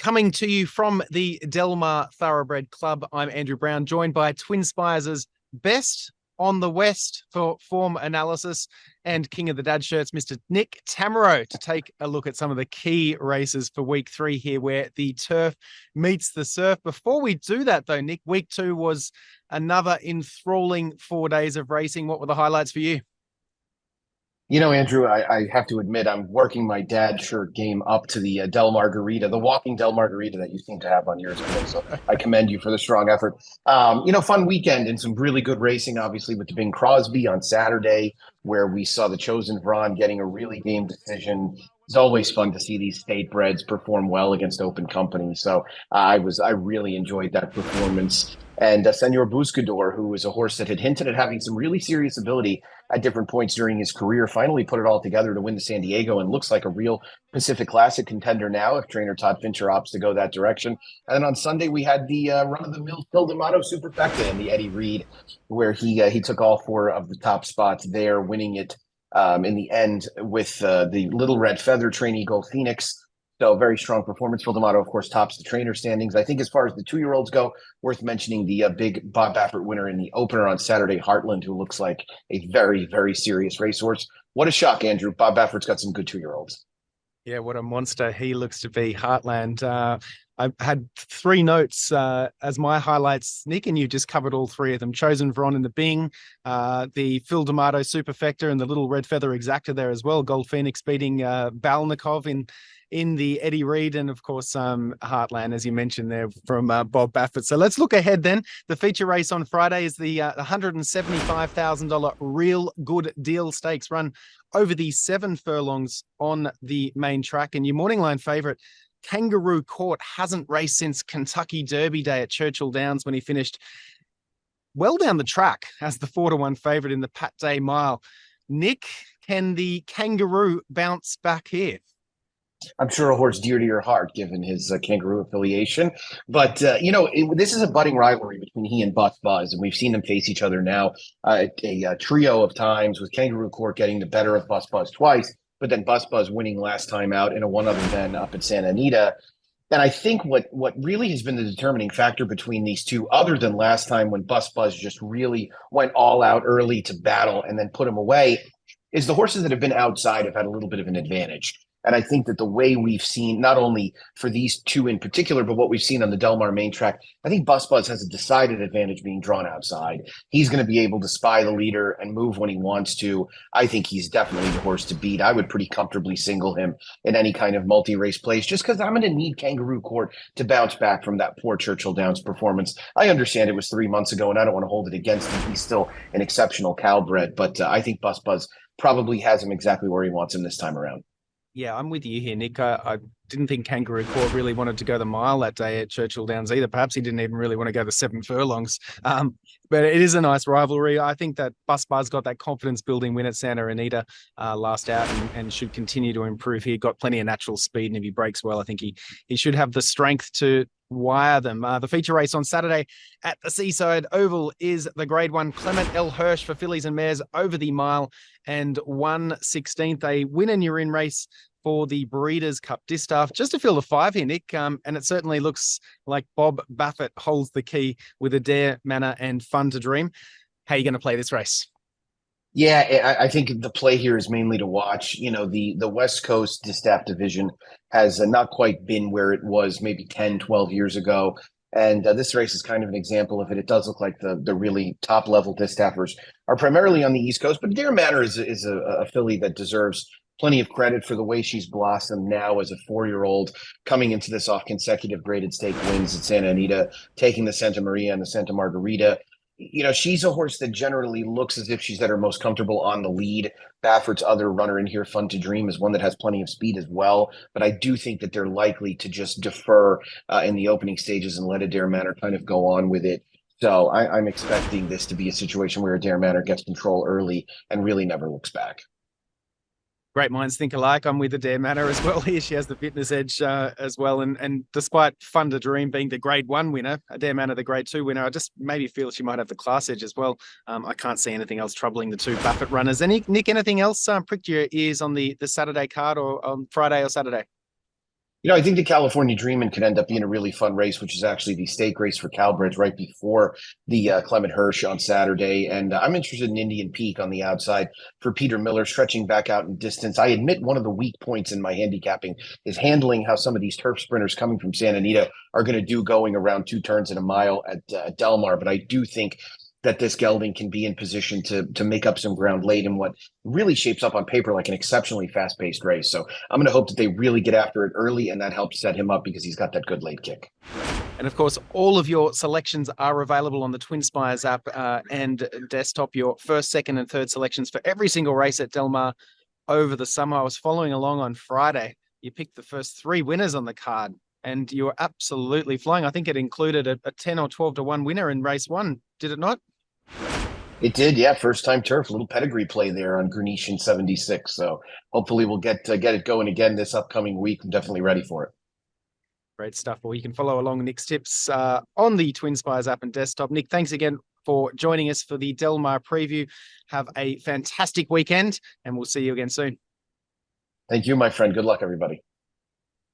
Coming to you from the Delmar Thoroughbred Club, I'm Andrew Brown, joined by Twin Spires' best on the West for form analysis and King of the Dad Shirts, Mr. Nick Tammaro, to take a look at some of the key races for week 3 here, where the turf meets the surf. Before we do that, though, Nick, week 2 was another enthralling 4 days of racing. What were the highlights for you? You know, Andrew, I have to admit, I'm working my dad shirt game up to the Del Margarita, the walking Del Margarita that you seem to have on yours today. So I commend you for the strong effort. Fun weekend and some really good racing, obviously, with the Bing Crosby on Saturday, where we saw the Chosen Vron getting a really game decision. It's always fun to see these state breds perform well against open company. So I really enjoyed that performance. And Senor Buscador, who was a horse that had hinted at having some really serious ability at different points during his career, finally put it all together to win the San Diego and looks like a real Pacific Classic contender now if trainer Todd Fincher opts to go that direction. And then on Sunday, we had the run-of-the-mill Phil D'Amato Superfecta in the Eddie Reed, where he took all 4 of the top spots there, winning it in the end with the Little Red Feather trainee Gold Phoenix. So very strong performance. Phil D'Amato, of course, tops the trainer standings. I think as far as the 2-year-olds go, worth mentioning the big Bob Baffert winner in the opener on Saturday, Heartland, who looks like a very, very serious racehorse. What a shock, Andrew. Bob Baffert's got some good 2-year-olds. Yeah, what a monster he looks to be, Heartland. I had 3 notes as my highlights, Nick, and you just covered all 3 of them. Chosen Vron in the Bing, the Phil D'Amato Superfecta, and the Little Red Feather Exacta there as well. Gold Phoenix beating Balnikov in the Eddie Reed, and of course Heartland, as you mentioned there, from Bob Baffert. So let's look ahead then. The feature race on Friday is the $175,000 Real Good Deal Stakes, run over the 7 furlongs on the main track. And your morning line favourite, Kangaroo Court, hasn't raced since Kentucky Derby Day at Churchill Downs, when he finished well down the track as the 4-1 favourite in the Pat Day Mile. Nick, can the Kangaroo bounce back here? I'm sure a horse dear to your heart, given his Kangaroo affiliation. But, this is a budding rivalry between he and Bus Buzz, and we've seen them face each other now a trio of times, with Kangaroo Court getting the better of Bus Buzz twice, but then Bus Buzz winning last time out in a one other than up at Santa Anita. And I think what really has been the determining factor between these two, other than last time when Bus Buzz just really went all out early to battle and then put him away, is the horses that have been outside have had a little bit of an advantage. And I think that the way we've seen, not only for these two in particular, but what we've seen on the Del Mar main track, I think Bus Buzz has a decided advantage being drawn outside. He's going to be able to spy the leader and move when he wants to. I think he's definitely the horse to beat. I would pretty comfortably single him in any kind of multi-race place, just because I'm going to need Kangaroo Court to bounce back from that poor Churchill Downs performance. I understand it was 3 months ago, and I don't want to hold it against him. He's still an exceptional cowbred, but I think Bus Buzz probably has him exactly where he wants him this time around. Yeah, I'm with you here, Nick. I didn't think Kangaroo Court really wanted to go the mile that day at Churchill Downs either. Perhaps he didn't even really want to go the 7 furlongs. But it is a nice rivalry. I think that Bus Buzz got that confidence-building win at Santa Anita last out and should continue to improve here. Got plenty of natural speed, and if he breaks well, I think he should have the strength to wire them. The feature race on Saturday at the Seaside Oval is the Grade 1 Clement L. Hirsch for fillies and mares over the mile, and 1/16th, a win and you're in race for the Breeders' Cup Distaff. Just to fill the 5 here, Nick, and it certainly looks like Bob Baffert holds the key with Adair Manor and Fun to Dream. How are you going to play this race? Yeah, I think the play here is mainly to watch. You know, the West Coast Distaff division has not quite been where it was maybe 10, 12 years ago. And this race is kind of an example of it. It does look like the really top level distaffers are primarily on the East Coast, but Adair Manor is a filly that deserves plenty of credit for the way she's blossomed now as a 4-year-old, coming into this off consecutive graded stake wins at Santa Anita, taking the Santa Maria and the Santa Margarita. You know, she's a horse that generally looks as if she's at her most comfortable on the lead. Baffert's other runner in here, Fun to Dream, is one that has plenty of speed as well. But I do think that they're likely to just defer in the opening stages and let Adair Manor kind of go on with it. So I'm expecting this to be a situation where Adair Manor gets control early and really never looks back. Great minds think alike. I'm with Adair Manor as well here. She has the fitness edge as well. And despite Fun to Dream being the Grade 1 winner, Adair Manor the Grade 2 winner, I just maybe feel she might have the class edge as well. I can't see anything else troubling the 2 Baffert runners. Nick, anything else pricked your ears on the Saturday card or on Friday or Saturday? I think the California Dreamin' could end up being a really fun race, which is actually the stake race for Calbridge right before the Clement Hirsch on Saturday. And I'm interested in Indian Peak on the outside for Peter Miller, stretching back out in distance. I admit one of the weak points in my handicapping is handling how some of these turf sprinters coming from Santa Anita are going to do going around 2 turns in a mile at Del Mar. But I do think that this gelding can be in position to make up some ground late in what really shapes up on paper like an exceptionally fast-paced race. So I'm going to hope that they really get after it early, and that helps set him up because he's got that good late kick. And of course, all of your selections are available on the Twin Spires app and desktop. Your first, second, and third selections for every single race at Del Mar over the summer. I was following along on Friday. You picked the first 3 winners on the card, and you were absolutely flying. I think it included a 10 or 12 to 1 winner in race 1, did it not? It did, yeah. First time turf, a little pedigree play there on Greenician 76. So hopefully we'll get it going again this upcoming week. I'm definitely ready for it. Great stuff. Well, you can follow along Nick's tips on the Twin Spires app and desktop. Nick, thanks again for joining us for the Del Mar preview. Have a fantastic weekend, and we'll see you again soon. Thank you, my friend. Good luck, everybody.